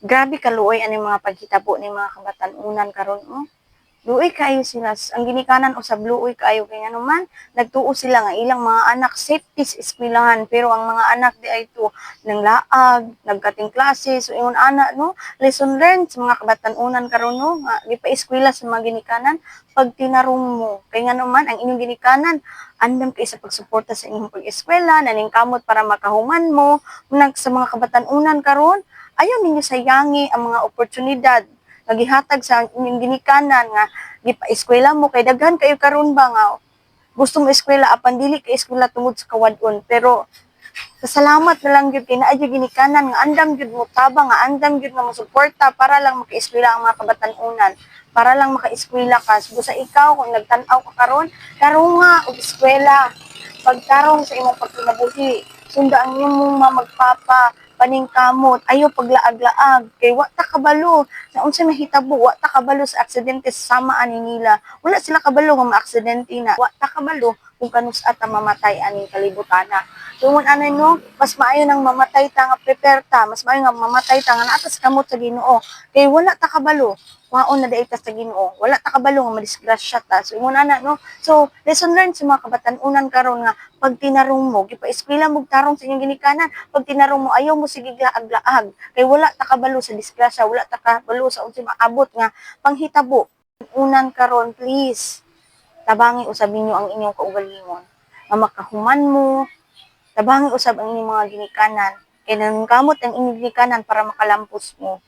Grabe kaluoy ani mga paghitabo ni mga kabatan-unan karon oh. Luoy kayo sila. Ang ginikanan usab luoy kayo kay ngano man nagtuo sila nga ilang mga anak safety sa eskwelahan pero ang mga anak di ay to nang laag, nagkating klase so ingon ana no lesson learned sa mga kabatan-unan karon no nga di pa eskwela sa mga ginikanan pag tinarong mo kay ngano man ang inyong ginikanan andam kay sa pagsuporta sa inyong pag-eskwela naningkamot para makahuman mo nag sa mga kabatan-unan karon ayaw ninyo sayangi ang mga oportunidad nagihatag sa inyong ginikanan nga gipa-eskwela mo kay daghan kayo karon ba nga gusto mo eskwela apan dili kay eskwela tungod sa kawadon pero pasalamat na lang gyud kay naa gyud ginikanan nga andam gyud mo tabang nga andam gyud nga mosuporta para lang maka-eskwela ang mga kabatan-unan para lang maka-eskwela ka busa ikaw kung nagtan-aw ka karon nga og eskwela pagtarong sa imong pagkinabuhi sunda ang imong magpapa paningkamot ayo paglaag-laag kay wa ta kabalo sa unsa mahitabo wa ta kabalo sa aksidente sa sama ani nila wala sila kabalo nga maaksidente na wa ta kabalo kung kanus ata mamatay aning kalibutana tungon anay no mas maayo nang mamatay ta nga prepare ta mas maayo nga mamatay ta nga naatas kamot sa Ginoo kay wala ta kabalo waon na dai ta sa Ginoo wala ta kabalo nga madisgrasya ta so ingon ana no so lesson learned sa mga kabatan-unan karon nga pag tinarong mo gipa-eskwela mo tarong sa inyong ginikanan pag tinarong mo ayaw mo sige laag-laag kay wala ta kabalo sa disgrasya wala ta kabalo sa unsay maabot nga panghitabo unan karon please tabangi usab ninyo ang inyong kaugalingon nga makahuman mo tabangi usab ang inyong mga ginikanan kay nangkamot ang inyong ginikanan para makalampos mo